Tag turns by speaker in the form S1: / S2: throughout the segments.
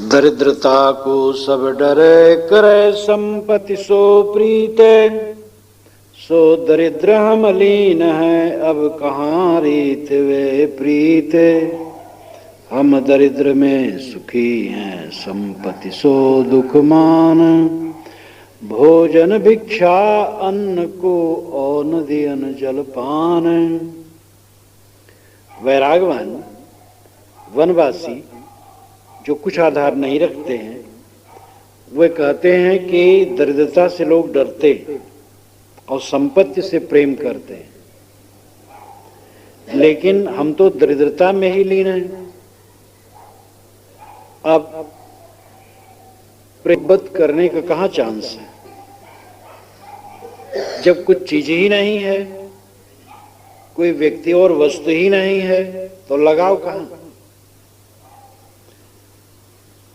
S1: दरिद्रता को सब डरे, करे संपत्ति सो प्रीते। सो दरिद्र हम लीन है, अब कहाँ रीत वे प्रीते। हम दरिद्र में सुखी हैं, संपत्ति सो दुख मान। भोजन भिक्षा अन्न को, और नदी अन्न जलपान। वैरागवान वनवासी जो कुछ आधार नहीं रखते हैं, वे कहते हैं कि दरिद्रता से लोग डरते और संपत्ति से प्रेम करते हैं, लेकिन हम तो दरिद्रता में ही लीन हैं। अब प्रेमबद्ध करने का कहाँ चांस है? जब कुछ चीज ही नहीं है, कोई व्यक्ति और वस्तु ही नहीं है, तो लगाव कहाँ?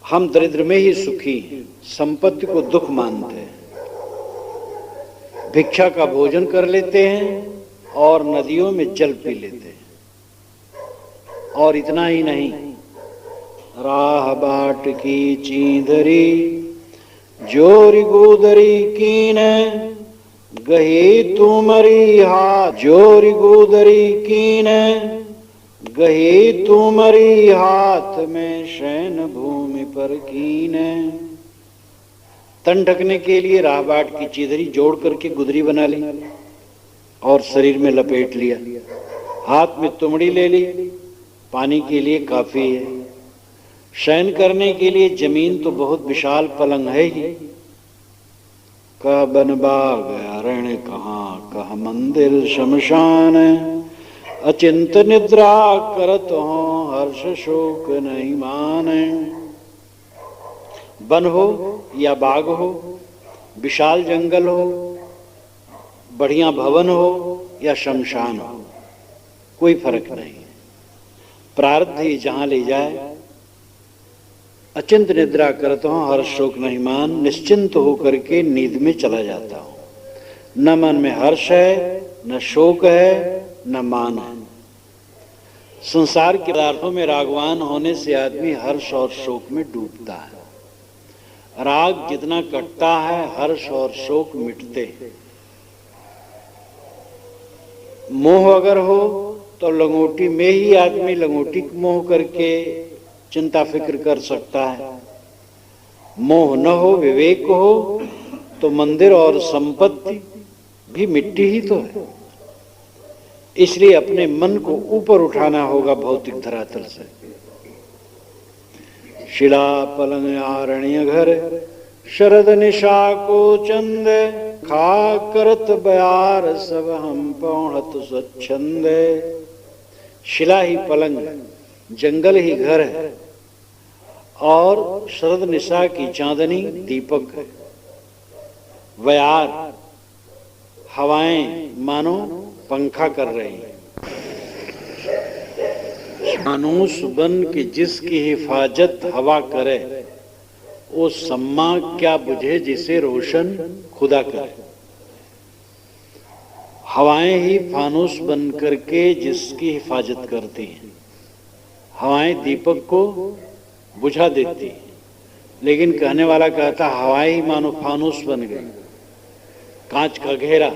S1: हम दरिद्र में ही सुखी हैं, संपत्ति को दुख मानते हैं, भिक्षा का भोजन कर लेते हैं और नदियों में जल पी लेते हैं। और इतना ही नहीं, राह बाट की चींधरी, जोरी गोदरी कीन। गही तुमरी हाथ, जोरी गोदरी कीन। गही तुमरी हाथ में, शयन भूमि पर कीन। तन ढकने के लिए राह बाट की चीधरी जोड़ करके गुदरी बना ली और शरीर में लपेट लिया। हाथ में तुमड़ी ले ली, पानी के लिए काफी है। शयन करने के लिए जमीन तो बहुत विशाल पलंग है ही। कह बन बाग अरण्य कहाँ, कह मंदिर शमशान। अचिंत निद्रा करत हो, हर्ष शोक नहीं माने। वन हो या बाग हो, विशाल जंगल हो, बढ़िया भवन हो या शमशान हो, कोई फर्क नहीं है। प्रारब्ध ही जहां ले जाए। अचिंत निद्रा करता हूं, हर्ष शोक नहीं मान। निश्चिंत होकर के नींद में चला जाता हूं। न मन में हर्ष है, न शोक है, न मान है। संसार के पदार्थों में रागवान होने से आदमी हर्ष और शोक में डूबता है। राग जितना कटता है, हर्ष और शोक मिटते हैं। मोह अगर हो तो लंगोटी में ही आदमी लंगोटी मोह करके चिंता फिक्र कर सकता है। मोह न हो, विवेक हो, तो मंदिर और संपत्ति भी मिट्टी ही तो है। इसलिए अपने मन को ऊपर उठाना होगा भौतिक धरातल से। शिला पलंग आरण्य घर, शरद निशा को चंद। खा करत बयार सब हम पौणत स्वच्छंद। शिला ही पलंग, जंगल ही घर है, और शरद निशा की चांदनी दीपक है। बयार हवाएं मानो पंखा कर रही हैं। मानुष बन के जिसकी हिफाजत हवा करे, वो सम्मा क्या बुझे जिसे रोशन खुदा करे। हवाएं ही फानूस बन करके जिसकी हिफाजत करती हैं। हवाएं दीपक को बुझा देती हैं, लेकिन कहने वाला कहता हवाएं ही मानो फानूस बन गई, कांच का घेरा।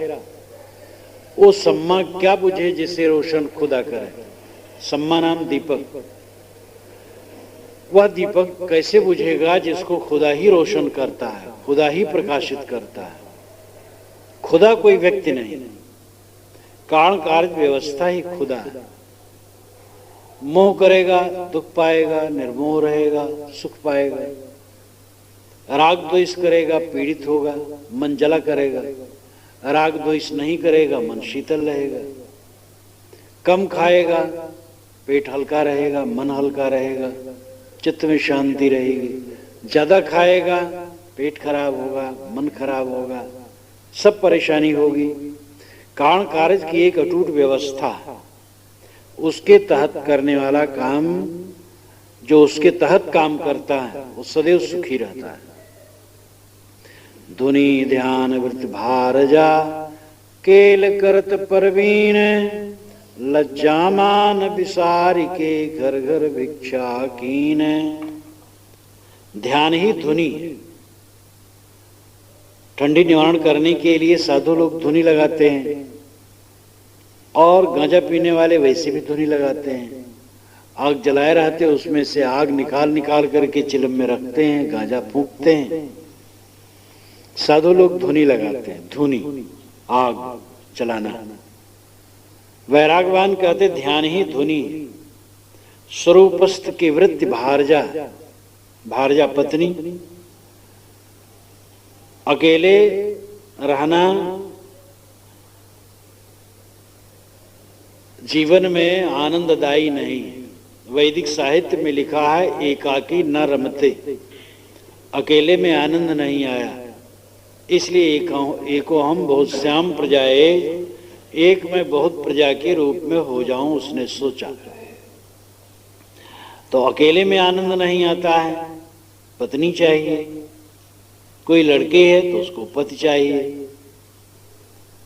S1: वो सम्मा क्या बुझे जिसे रोशन खुदा करे। सम्मा नाम दीपक, वह दीपक कैसे बुझेगा जिसको खुदा ही रोशन करता है, खुदा ही प्रकाशित करता है। खुदा कोई व्यक्ति नहीं, कारण कार्य व्यवस्था ही खुदा है। मोह करेगा दुख पाएगा, निर्मोह रहेगा सुख पाएगा। राग द्वेष करेगा पीड़ित होगा, मन जला करेगा। राग द्वेष नहीं करेगा, मन शीतल रहेगा। कम खाएगा, पेट हल्का रहेगा, मन हल्का रहेगा, चित्त में शांति रहेगी। ज्यादा खाएगा, पेट खराब होगा, मन खराब होगा, सब परेशानी होगी। कारण कार्य की एक अटूट व्यवस्था, उसके तहत करने वाला काम, जो उसके तहत काम करता है वो सदैव सुखी रहता है। धुनि ध्यान वृत्त भारजा, केल करत परवीन। लज्जामान विसार के घर घर भिक्षा कीन। ध्यान ही धुनी है। ठंडी निवारण करने के लिए साधु लोग धुनी लगाते हैं, और गांजा पीने वाले वैसे भी धुनी लगाते हैं। आग जलाए रहते, उसमें से आग निकाल निकाल करके चिलम में रखते हैं, गांजा फूंकते हैं। साधु लोग धुनी लगाते हैं, धुनी आग जलाना। वैरागवान कहते ध्यान ही धुनी। स्वरूपस्थ की वृत्ति भारजा, भारजा पत्नी। अकेले रहना जीवन में आनंददायी नहीं है। वैदिक साहित्य में लिखा है एकाकी न रमते, अकेले में आनंद नहीं आया। इसलिए एको हम बहुत श्याम प्रजाए, एक मैं बहुत प्रजा के रूप में हो जाऊं, उसने सोचा। तो अकेले में आनंद नहीं आता है, पत्नी चाहिए। कोई लड़के है तो उसको पति चाहिए।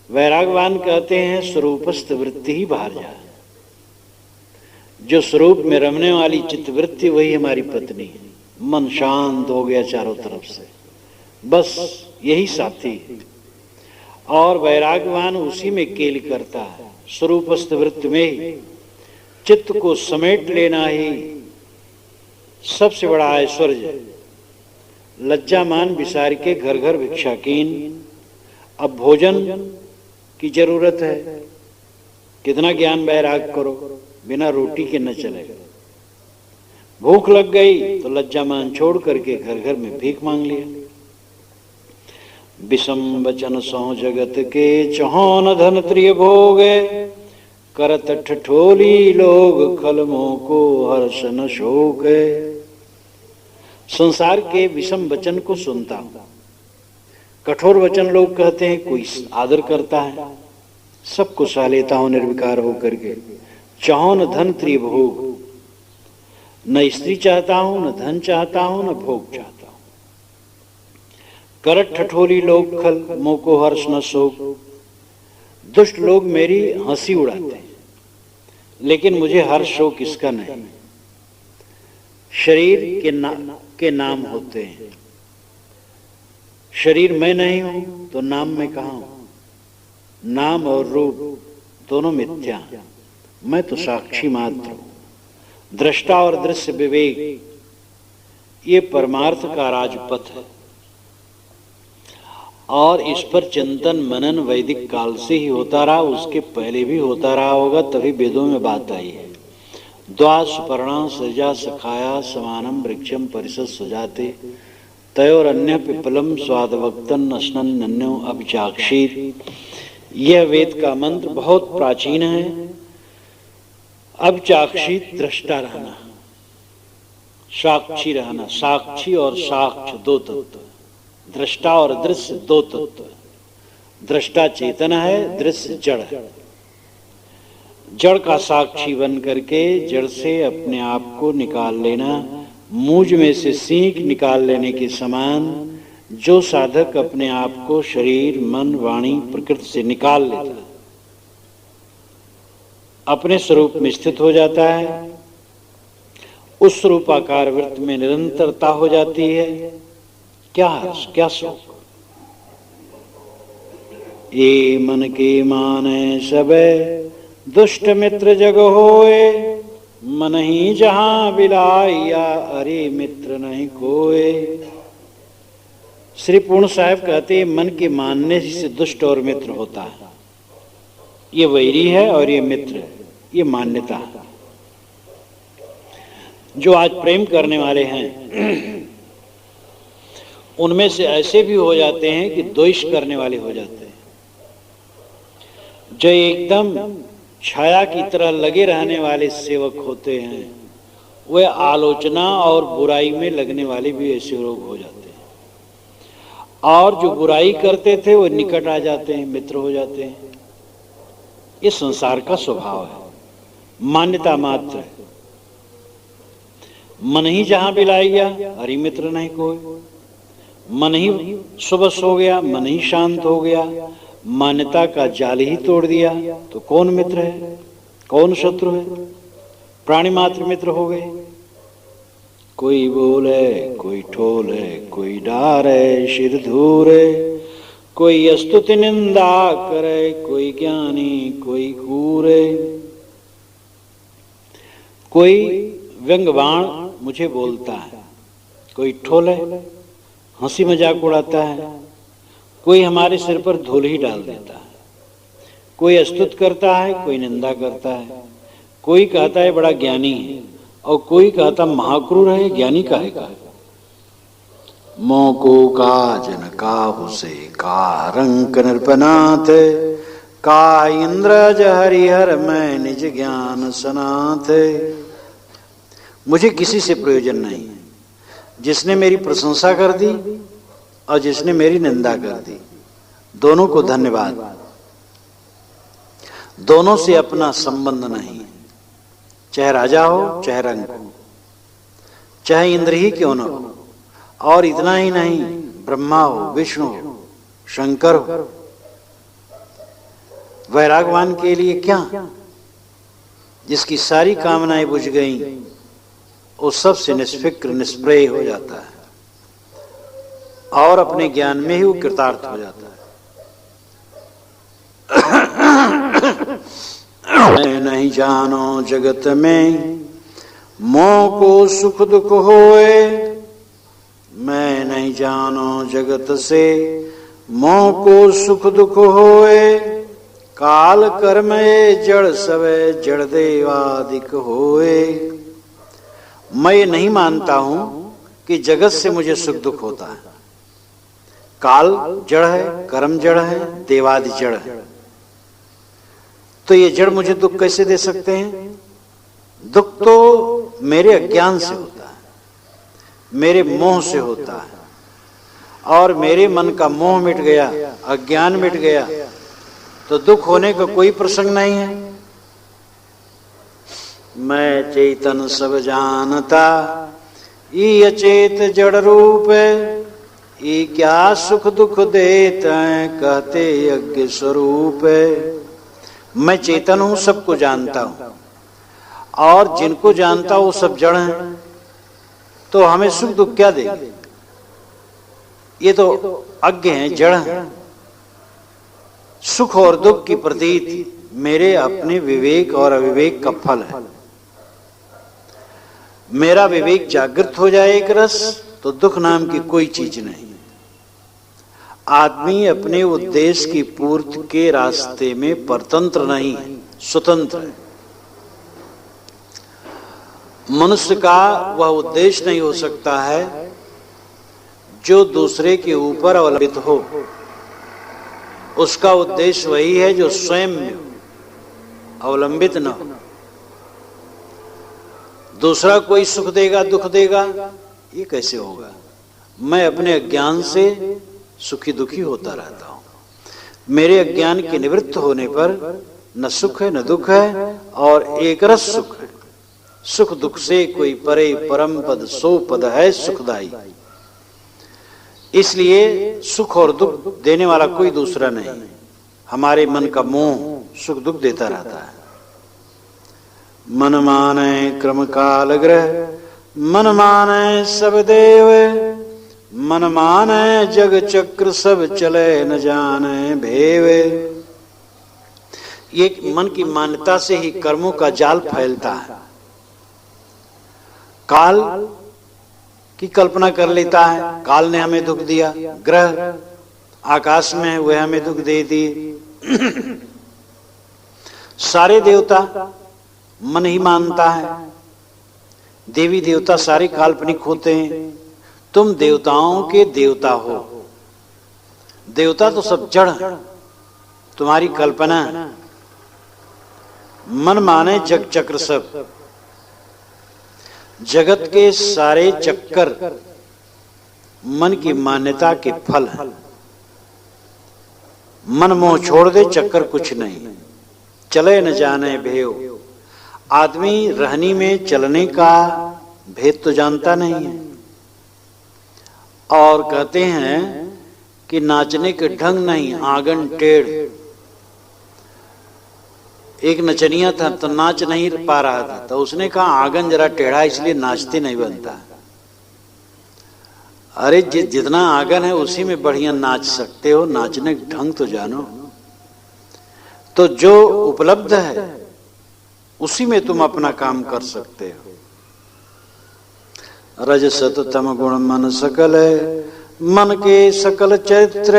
S1: वैरागवान कहते हैं स्वरूपस्थ वृत्ति ही बाहर जा, जो स्वरूप में रमने वाली चित्तवृत्ति वही हमारी पत्नी है। मन शांत हो गया चारों तरफ से, बस यही साथी है। और वैरागवान उसी में केल करता है। स्वरूपस्थ वृत्ति में ही चित्त को समेट लेना ही सबसे बड़ा ऐश्वर्य। लज्जामान बिसार के घर घर भिक्षाकीन। अब भोजन की जरूरत है, कितना ज्ञान वैराग करो, बिना रोटी के न चलेगा। भूख लग गई तो लज्जामान छोड़ करके घर घर में भीख मांग लिया। विषम वचन सौ जगत के चौहान धन त्रिय भोगे, करत ठठोली लोग खलमों को हर्ष न शोक। संसार के विषम वचन को सुनता हूं। कठोर वचन लोग कहते हैं, कोई आदर करता है, सबको सह लेता हूं निर्विकार होकर के। चौहान धन त्रिभोग, न स्त्री चाहता हूं, न धन चाहता हूं, न भोग चाहता हूं। करट ठठोली लोग खल मोह को हर्ष न शोक। दुष्ट लोग मेरी हंसी उड़ाते हैं, लेकिन मुझे हर्ष शोक इसका नहीं। शरीर के नाम होते हैं। शरीर मैं नहीं हूं तो नाम मैं कहां हूं। नाम और रूप दोनों मिथ्या, मैं तो साक्षी मात्र हूं। दृष्टा और दृश्य विवेक, ये परमार्थ का राजपथ है। और इस पर चिंतन मनन वैदिक काल से ही होता रहा, उसके पहले भी होता रहा होगा, तभी वेदों में बात आई है। द्वा सुपर्णा सृजा सखाया समानम वृक्षम परिषद सुजाते, तयोर अन्य पिपलम स्वादवक्तन अश्नन नन्यो अभिचाक्षीर। यह वेद का मंत्र बहुत प्राचीन है। अभिचाक्षी दृष्टा रहना, साक्षी रहना। साक्षी और साक्ष दो तत्व, दृष्टा और दृश्य दो तत्व। दृष्टा चेतन है, दृश्य जड़ है। जड़ का साक्षी बन करके जड़ से अपने आप को निकाल लेना, मूंज में से सींग निकाल लेने के समान जो साधक अपने आप को शरीर मन वाणी प्रकृति से निकाल लेता है, अपने स्वरूप में स्थित हो जाता है, उस स्वरूपाकार वृत्त में निरंतरता हो जाती है। क्या हर्ष, क्या शोक। ये मन के माने सबे दुष्ट मित्र जग होए, मन ही जहां बिलाइया अरे मित्र नहीं कोए। श्री पूर्ण साहब कहते हैं, मन के मानने से दुष्ट और मित्र होता है। ये वैरी है और ये मित्र है, ये मान्यता है। जो आज प्रेम करने वाले हैं उनमें से ऐसे भी हो जाते हैं कि द्वेष करने वाले हो जाते हैं। जो एकदम छाया की तरह लगे रहने वाले सेवक होते हैं, वे आलोचना और बुराई में लगने वाले भी ऐसे लोग हो जाते हैं। और जो बुराई करते थे वो निकट आ जाते हैं, मित्र हो जाते हैं। ये संसार का स्वभाव है, मान्यता मात्र है। मन ही जहां बिलाई गया हरि मित्र नहीं कोई। मन ही सुबह हो गया, मन ही शांत हो गया, मान्यता का जाल ही तोड़ दिया, तो कौन मित्र है, कौन शत्रु है। प्राणी मात्र मित्र हो गए, कोई बोले कोई ठोले, कोई डारे सिर धूरे, कोई स्तुति निंदा करे, कोई ज्ञानी कोई कूरे। कोई व्यंग्यबाण मुझे बोलता है, कोई ठोले हंसी मजाक उड़ाता है, कोई हमारे सिर पर धूल ही डाल देता है, कोई स्तुत करता है, कोई निंदा करता है, कोई कहता है बड़ा ज्ञानी है और कोई कहता महाक्रूर है, ज्ञानी काहे का। मोको का जन काहु से का रंक नृपनाथ, का इंद्रज हरिहर मैं निज ज्ञान सनाथ। मुझे किसी से प्रयोजन नहीं, जिसने मेरी प्रशंसा कर दी और जिसने मेरी निंदा कर दी, दोनों को धन्यवाद। दोनों से अपना संबंध नहीं, चाहे राजा हो चाहे रंक हो, चाहे इंद्र ही क्यों न हो। और इतना ही नहीं, ब्रह्मा हो, विष्णु हो, शंकर हो। वैरागवान के लिए क्या, जिसकी सारी कामनाएं बुझ गईं, वो सबसे निष्फिक्र निष्प्रय हो जाता है और अपने ज्ञान में ही वो कृतार्थ हो जाता है। मैं नहीं जानो जगत में मोह को सुख दुख होए, मैं नहीं जानो जगत से मोह को सुख दुख होए, काल कर्म जड़ सवे जड़ देवादिक होए। मैं ये नहीं मानता हूं कि जगत से मुझे सुख दुख होता है। काल जड़ है, कर्म जड़ है, देवादि जड़ है, तो ये जड़ मुझे दुख कैसे दे सकते हैं? दुख तो मेरे अज्ञान से होता है, मेरे मोह से होता है, और मेरे मन का मोह मिट गया, अज्ञान मिट गया, तो दुख होने का कोई प्रसंग नहीं है। मैं चेतन सब जानता, ई अचेत जड़ रूप, ई क्या सुख दुख देते हैं, कहते यज्ञ स्वरूप। मैं चेतन हूं, सबको जानता हूं, और जिनको जानता हूं वो सब जड़ हैं, तो हमें सुख दुख क्या देंगे? ये तो अज्ञ हैं, जड़ हैं। सुख और दुख की प्रतीति मेरे अपने विवेक और अविवेक का फल है। मेरा विवेक जागृत हो जाए एक रस, तो दुख नाम की कोई चीज नहीं। आदमी अपने उद्देश्य की पूर्ति के रास्ते में परतंत्र नहीं है, स्वतंत्र है। मनुष्य का वह उद्देश्य नहीं हो सकता है जो दूसरे के ऊपर अवलंबित हो। उसका उद्देश्य वही है जो स्वयं में अवलंबित न हो। दूसरा कोई सुख देगा दुख देगा, ये कैसे होगा? मैं अपने अज्ञान से सुखी दुखी होता रहता हूं। मेरे अज्ञान के निवृत्त होने पर न सुख है न दुख है, और एक रस सुख है। सुख दुख से कोई परे परम पद सो पद है सुखदाई। इसलिए सुख और दुख देने वाला कोई दूसरा नहीं। हमारे मन का मोह सुख दुख देता रहता है। मन माने क्रम काल ग्रह, मन माने सब देव, मन माने जग चक्र सब चले न जाने भेवे। ये मन की मान्यता से ही कर्मों का जाल फैलता है। काल की कल्पना कर लेता है, काल ने हमें दुख दिया, ग्रह आकाश में वह हमें दुख दे दिए। सारे देवता मन ही मानता है। देवी देवता सारे काल्पनिक होते हैं। तुम देवताओं के देवता हो। देवता तो सब जड़ है, तुम्हारी कल्पना। मन माने जग चक्र सब। जगत के सारे चक्कर मन की मान्यता के फल हैं। मन मोह छोड़ दे, चक्कर कुछ नहीं। चले न जाने भेव। आदमी रहनी में चलने का भेद तो जानता नहीं है। और कहते हैं कि नाचने के ढंग नहीं, आंगन टेढ़। एक नचनिया था तो नाच नहीं पा रहा था, तो उसने कहा आंगन जरा टेढ़ा इसलिए नाचते नहीं बनता। अरे जितना आंगन है उसी में बढ़िया नाच सकते हो, नाचने का ढंग तो जानो। तो जो उपलब्ध है उसी में तुम अपना काम कर सकते हो। रज सत तम गुण मन सकल है, मन के सकल चरित्र,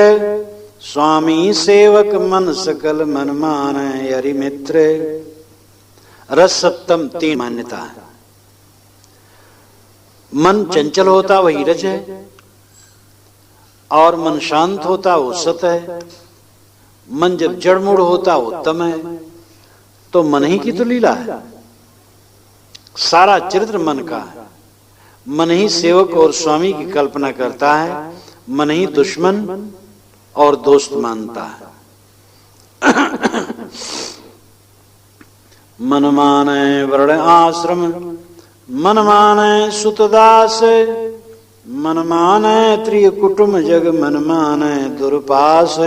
S1: स्वामी सेवक मन सकल मन माने हरि मित्र। रस सप्तम 3 मान्यता है। मन चंचल होता वही रज है, और मन शांत होता वो सत है। मन जब जड़मुड़ होता वो तम है। तो मन ही की तो लीला है, सारा चरित्र मन का है। मन ही सेवक और स्वामी की कल्पना करता है, मन ही दुश्मन और दोस्त मानता है। मन माने वर्ण आश्रम, मन माने सुतदास, मन माने त्रिय कुटुंब जग, मन माने दुर्पास।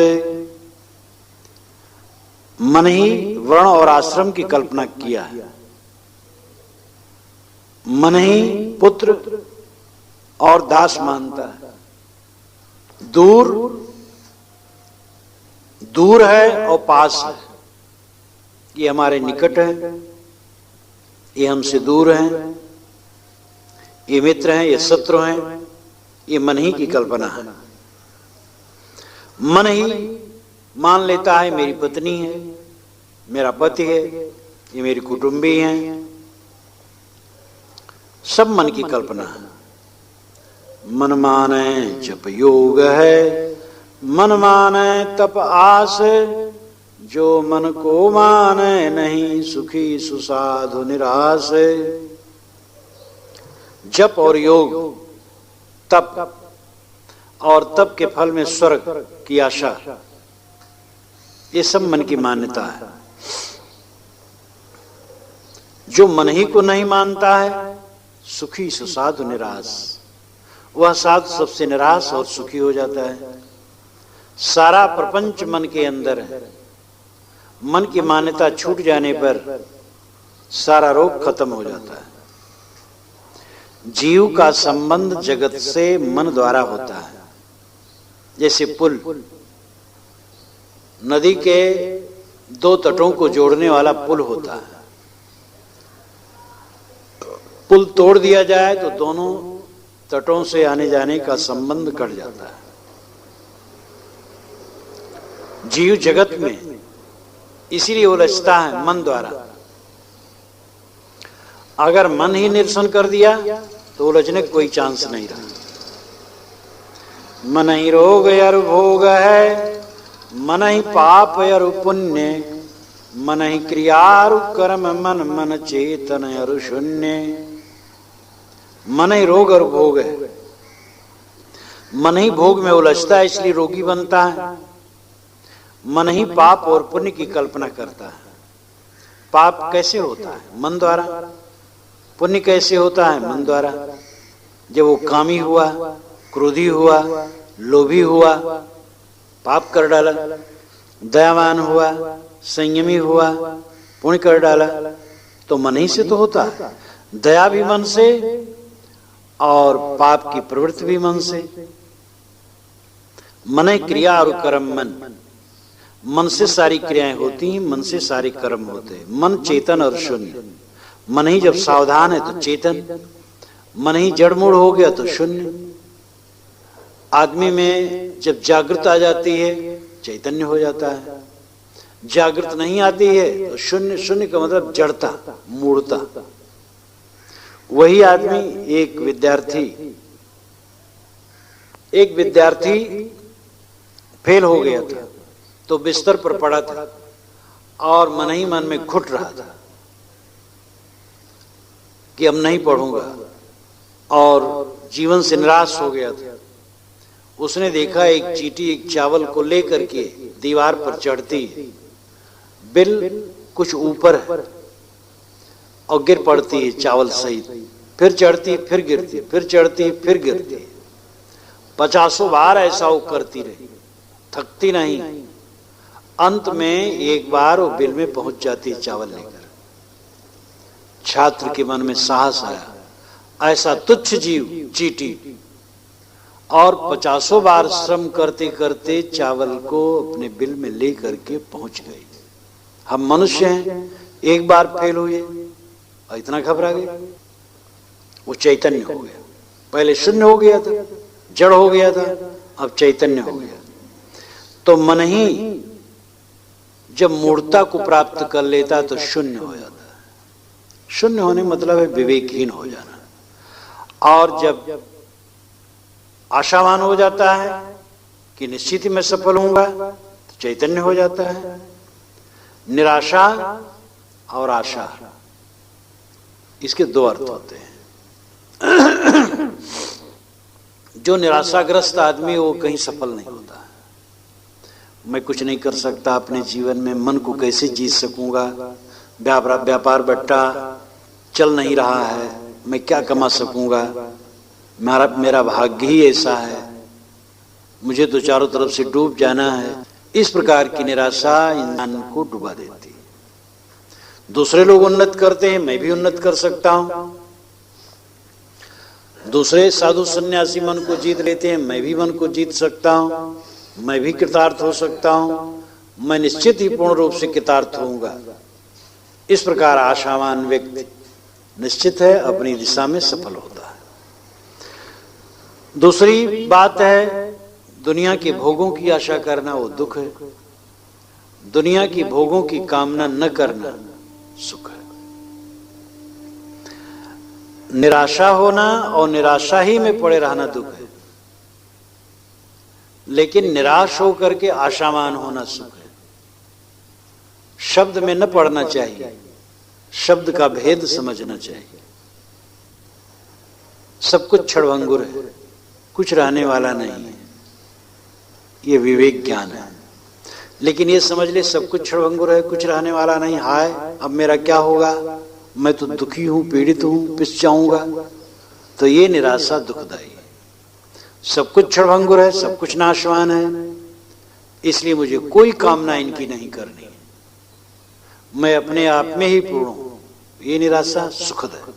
S1: मन ही वर्ण और आश्रम की कल्पना किया है। मन ही पुत्र और दास मानता है। दूर दूर है और पास है। ये हमारे निकट है, ये हमसे दूर है, ये मित्र हैं, ये शत्रु हैं। ये मन ही की कल्पना है। मन ही मान लेता है मेरी पत्नी है, मेरा पति है, ये मेरी कुटुंबी हैं। सब मन की कल्पना है। मन माने जप योग है, मन माने तप आस, जो मन को माने नहीं सुखी सुसाधु निराश। जप और योग, तप और तप के फल में स्वर्ग की आशा, ये सब मन की मान्यता है। जो मन ही को नहीं मानता है सुखी सुसाधु निराश, वह साधु सबसे निराश और सुखी हो जाता है। सारा प्रपंच मन के अंदर है। मन की मान्यता छूट जाने पर सारा रोग खत्म हो जाता है। जीव का संबंध जगत से मन द्वारा होता है। जैसे पुल, नदी के 2 तटों को जोड़ने वाला पुल होता है। पुल तोड़ दिया जाए तो दोनों तटों से आने जाने का संबंध कट जाता है। जीव जगत में इसीलिए उलझता है मन द्वारा। अगर मन ही निरसन कर दिया तो उलझने का कोई चांस नहीं रहा। मन ही रोग अरु भोग है, मन ही पाप अरु पुण्य, मन ही क्रिया अरु कर्म, मन मन चेतन अरु शून्य। मन ही रोग और भोग है। मन ही भोग में उलझता है, इसलिए रोगी बनता है। मन ही पाप और पुण्य की कल्पना करता है। पाप कैसे होता है? मन द्वारा। पुण्य कैसे होता है? मन द्वारा। जब वो कामी हुआ, क्रोधी हुआ, लोभी हुआ, पाप कर डाला। दयावान हुआ, संयमी हुआ, पुण्य कर डाला। तो मन ही से तो होता है। दया भी मन से और पाप की प्रवृत्ति भी मन से। मन है क्रिया और कर्म। मन से सारी क्रियाएं होती हैं, मन से सारे कर्म होते हैं। मन चेतन और शून्य। मन ही जब सावधान है तो चेतन, मन ही जड़मूड़ हो गया तो शून्य। आदमी में जब जागृत आ जाती है चैतन्य हो जाता है। जागृत नहीं आती है तो शून्य। शून्य का मतलब जड़ता, मूढ़ता। वही आदमी एक विद्यार्थी फेल हो गया था तो बिस्तर पर पड़ा था और मन ही मन में घुट रहा था कि अब नहीं पढ़ूंगा, और जीवन से निराश हो गया था। उसने देखा एक चींटी एक चावल को लेकर के दीवार पर चढ़ती है। बिल कुछ ऊपर है और गिर पड़ती है चावल सहित। फिर चढ़ती, फिर गिरती, फिर चढ़ती, फिर गिरती। 50 बार ऐसा वो करती रही, थकती नहीं। अंत में एक बार वो बिल में पहुंच जाती है चावल लेकर। छात्र के मन में साहस आया, ऐसा तुच्छ जीव चींटी और 50 बार श्रम करते करते चावल को अपने बिल में ले करके पहुंच गए। हम मनुष्य हैं, एक बार फेल हुए और इतना घबरा गए। वो चैतन्य हो गया, पहले शून्य हो गया था, जड़ हो गया था, अब चैतन्य हो गया। तो मन ही जब मूर्ता को प्राप्त कर लेता तो शून्य हो जाता है। शून्य होने मतलब है विवेकहीन हो जाना। और जब आशावान हो जाता है कि निश्चित ही मैं सफल होऊंगा तो चैतन्य हो जाता है। निराशा और आशा, इसके दो अर्थ होते हैं। जो निराशाग्रस्त आदमी वो कहीं सफल नहीं होता। मैं कुछ नहीं कर सकता अपने जीवन में, मन को कैसे जीत सकूंगा, व्यापार बट्टा चल नहीं रहा है, मैं क्या कमा सकूंगा, मेरा भाग्य ही ऐसा है, मुझे तो चारों तरफ से डूब जाना है। इस प्रकार की निराशा इंसान को डुबा देती है। दूसरे लोग उन्नत करते हैं, मैं भी उन्नत कर सकता हूं। दूसरे साधु सन्यासी मन को जीत लेते हैं, मैं भी मन को जीत सकता हूं, मैं भी कृतार्थ हो सकता हूं, मैं निश्चित ही पूर्ण रूप से कृतार्थ होऊंगा। इस प्रकार आशावान व्यक्ति निश्चित है अपनी दिशा में सफल होता है। दूसरी बात है, दुनिया के भोगों की आशा करना वो दुख है, दुनिया की भोगों की कामना न करना सुख है। निराशा होना और निराशा ही में पड़े रहना दुख है, लेकिन निराश होकर के आशावान होना सुख है। शब्द में न पढ़ना चाहिए, शब्द का भेद समझना चाहिए। सब कुछ क्षणभंगुर है, कुछ रहने वाला नहीं है, ये विवेक ज्ञान है। लेकिन ये समझ ले सब कुछ क्षणभंगुर है, कुछ रहने वाला नहीं, हाय अब मेरा क्या होगा, मैं तो दुखी हूं, पीड़ित हूं, पिस जाऊंगा, तो ये निराशा दुखदायी है। सब कुछ क्षणभंगुर है, सब कुछ नाशवान है, इसलिए मुझे कोई कामना इनकी नहीं करनी है, मैं अपने आप में ही पूर्ण हूं, ये निराशा सुखद है।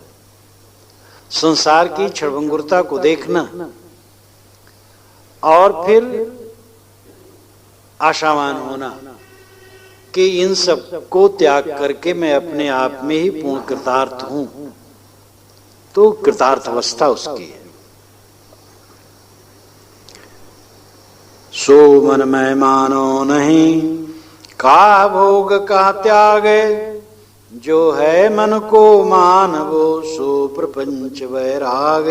S1: संसार की क्षणभंगुरता को देखना और फिर आशावान होना कि इन सब को त्याग करके मैं अपने आप में ही पूर्ण कृतार्थ हूं, तो कृतार्थ अवस्था उसकी है। सो मन में मानो नहीं, का भोग का त्याग, जो है मन को मान वो सो प्रपंच वैराग।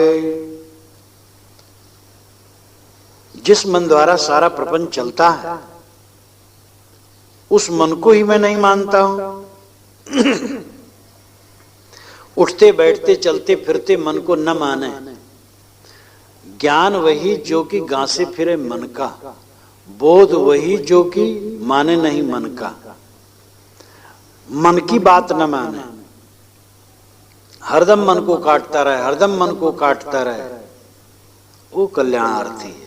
S1: जिस मन द्वारा सारा प्रपंच चलता है उस मन को ही मैं नहीं मानता हूं। उठते बैठते चलते फिरते मन को न माने। ज्ञान वही जो कि गांसे फिरे मन का, बोध वही जो कि माने नहीं मन का। मन की बात न माने, हरदम मन को काटता रहे, हरदम मन को काटता रहे, वो कल्याणार्थी है।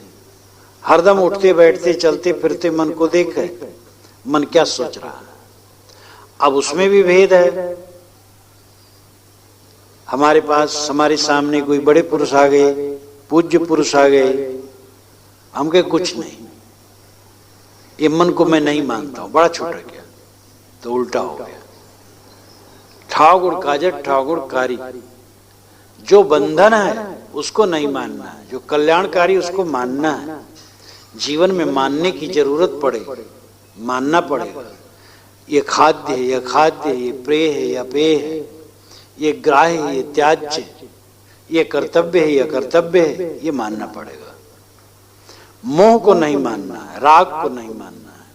S1: हरदम उठते बैठते चलते फिरते मन को देखे, मन क्या सोच रहा है। अब उसमें भी भेद है। हमारे पास, हमारे सामने कोई बड़े पुरुष आ गए, पूज्य पुरुष आ गए, हम कहे कुछ नहीं, ये मन को मैं नहीं मानता हूं, बड़ा छोटा गया, तो उल्टा हो गया। ठाकुर काजट ठाकुर कारी, जो बंधन है उसको नहीं मानना है, जो कल्याणकारी उसको मानना है। जीवन में मानने की जरूरत पड़े, मानना पड़ेगा। ये खाद्य है, यह खाद्य है, ये प्रेय है, यह पेय है, ये ग्राह्य है, ये त्याज्य है, ये कर्तव्य है, यह कर्तव्य है, ये मानना पड़ेगा। मोह को नहीं मानना है, राग को नहीं मानना है।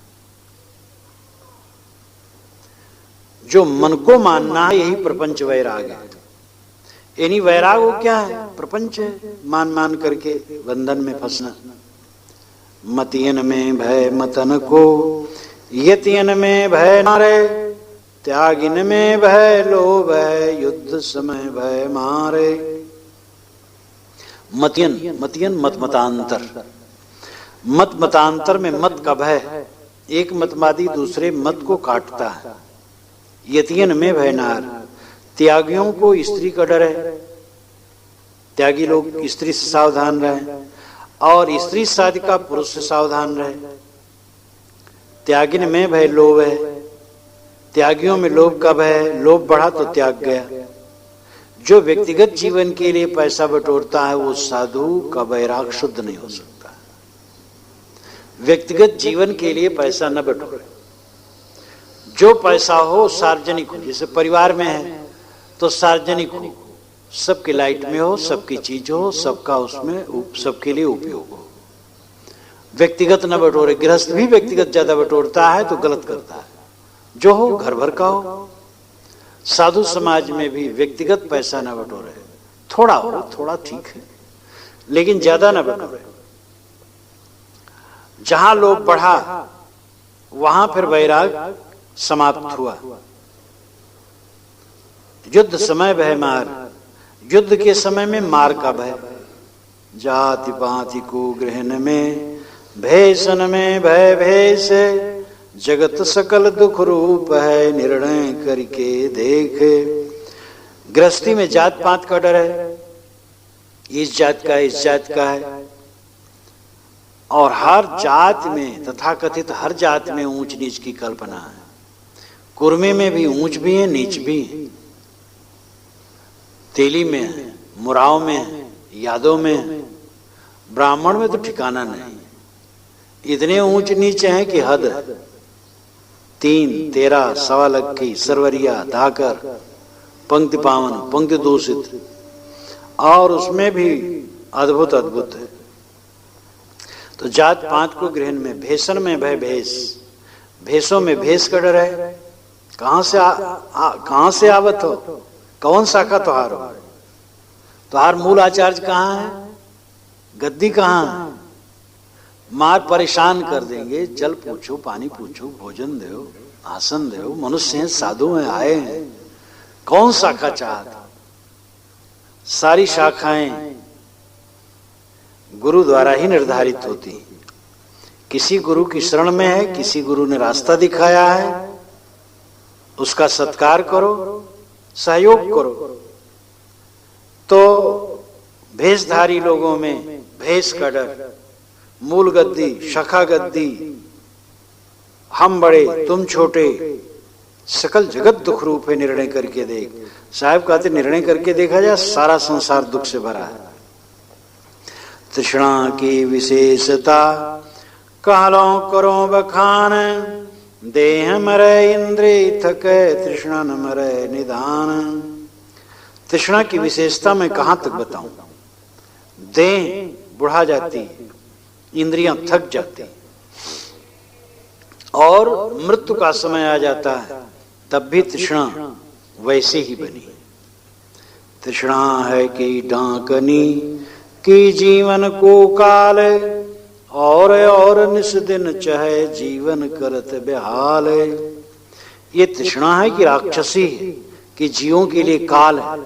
S1: जो मन को मानना है यही प्रपंच वैराग है। यानी वैराग वो क्या है? प्रपंच है, मान मान करके बंधन में फंसना। मतियन में भय मतन को, यतियन में भय नारे, त्यागिन में भय लोभ है, युद्ध समय भय मारे। मतियन, मतियन मत मतांतर, मत मतांतर में मत का भय, एक मतवादी दूसरे मत को काटता है। यतियन में भय नार, त्यागियों को स्त्री का डर है, त्यागी लोग स्त्री से सावधान रहे। और स्त्री साधिका पुरुष से सावधान रहे। त्यागिन में भय लोभ है, त्यागियों में लोभ का भय है, लोभ बढ़ा तो त्याग गया। जो व्यक्तिगत जीवन के लिए पैसा बटोरता है वो साधु का वैराग शुद्ध नहीं हो सकता। व्यक्तिगत जीवन के लिए पैसा न बटोरे, जो पैसा हो सार्वजनिक हो। जैसे परिवार में है तो सार्वजनिक हो, सबकी लाइट में हो, सबकी चीज हो, सबका उसमें सबके लिए उपयोग हो। व्यक्तिगत न बटोरे। गृहस्थ भी व्यक्तिगत ज्यादा बटोरता है तो गलत करता है। जो हो घर भर का हो। साधु समाज में भी व्यक्तिगत पैसा न बटोरे, थोड़ा हो, थोड़ा ठीक है, लेकिन ज्यादा न बटोरे। जहां लोभ बढ़ा वहां फिर वैराग समाप्त हुआ। युद्ध समय भय मार, युद्ध के समय में मार का भय। जाति पाति को गृहण में भयसन में भय भय से, जगत सकल दुख रूप है निर्णय करके देख। गृहस्थी में जात पात का डर है, इस जात का इस जात का है, और हर जात में तथाकथित हर जात में ऊंच नीच की कल्पना है। कुर्मे में भी ऊंच भी है, नीच भी है। तेली में है, मुराव में है, यादव में है, ब्राह्मण में तो ठिकाना नहीं। इतने ऊंच नीचे हैं कि हद। 3, 13, सवा लक्की, सरवरिया, धाकर, पंक्ति पावन, पंक्ति दूषित, और उसमें भी अद्भुत अद्भुत है। तो जात पात को ग्रहण में, भेषण में भय भेष, भेषों में भेष का डर है। कहां से आवत हो, कौन शाखा तुहार हो, तुहार मूल आचार्य कहाँ है, गद्दी कहाँ है। मार परेशान कर देंगे। जल पूछो, पानी पूछो, भोजन दो, आसन दो। मनुष्य हैं, साधु हैं, आए हैं, कौन शाखा चाहता। सारी शाखाएं गुरु द्वारा ही निर्धारित होती। किसी गुरु की शरण में है, किसी गुरु ने रास्ता दिखाया है, उसका सत्कार करो, सहयोग करो। तो भेषधारी लोगों में भेष का डर, मूल गद्दी, शाखा गद्दी, हम बड़े तुम छोटे, सकल जगत दुख रूप है निर्णय करके देख। साहब कहते निर्णय करके देखा जाए सारा संसार दुख से भरा है। तृष्णा की विशेषता कालो करो बखान, देह मरे इंद्रिय थके तृष्णा न मरे निदान। तृष्णा की विशेषता मैं कहां तक बताऊं। देह बुढ़ा जाती है, इंद्रियां थक जाती, और मृत्यु का समय आ जाता है, तब भी तृष्णा वैसे ही बनी। तृष्णा है कि डांकनी कि जीवन को काल, और निस दिन चाहे जीवन करत बेहाल। ये तृष्णा है कि राक्षसी है, कि जीवों के लिए काल है,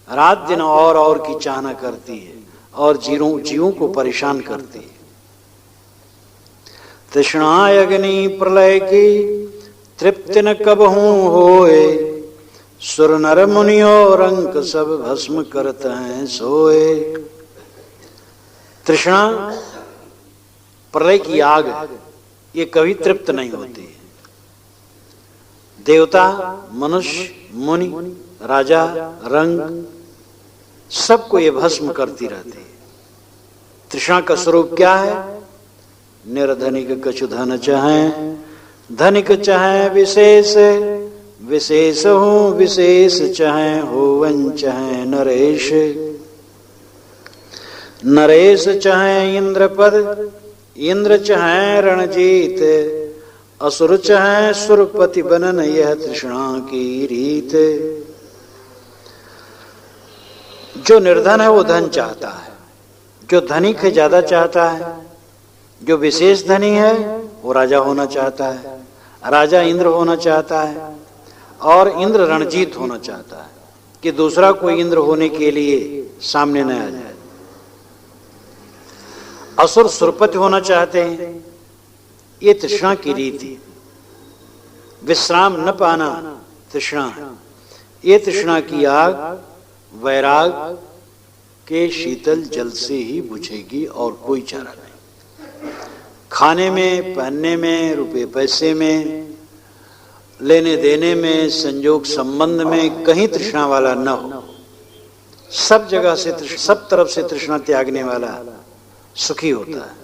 S1: रात दिन और की चाहना करती है, और जीवों को परेशान करती है। तृष्णा अग्नि प्रलय की तृप्ति न कबहू होए, सुर नर मुनियो रंक सब भस्म करत हैं सोए। तृष्णा प्रलय की आग है, ये कभी तृप्त नहीं होती। देवता, मनुष्य, मुनि, राजा, रंग, सबको ये भस्म करती रहती है। तृष्णा का स्वरूप क्या है। निर्धनिक कछु धन चाहे, धनिक चाहे विशेष, विशेष हूँ विशेष चाहे होवन चाहे नरेश। नरेश चाहे इंद्र पद, इंद्र चाहे रणजीत, असुर चाहे सुरपति बनन यह तृष्णा की रीत। जो निर्धन है वो धन चाहता है, जो धनिक है ज्यादा चाहता है, जो विशेष धनी है वो राजा होना चाहता है, राजा इंद्र होना चाहता है, और इंद्र रणजीत होना चाहता है कि दूसरा कोई इंद्र होने के लिए सामने न आ जाए। असुर सुरपति होना चाहते हैं, ये तृष्णा की रीति। विश्राम न पाना तृष्णा है, ये तृष्णा की आग। वैराग के शीतल जल से ही बुझेगी और कोई चारा नहीं। खाने में, पहनने में, रुपए पैसे में, लेने देने में, संयोग संबंध में कहीं तृष्णा वाला न हो। सब जगह से, सब तरफ से तृष्णा त्यागने वाला सुखी होता है।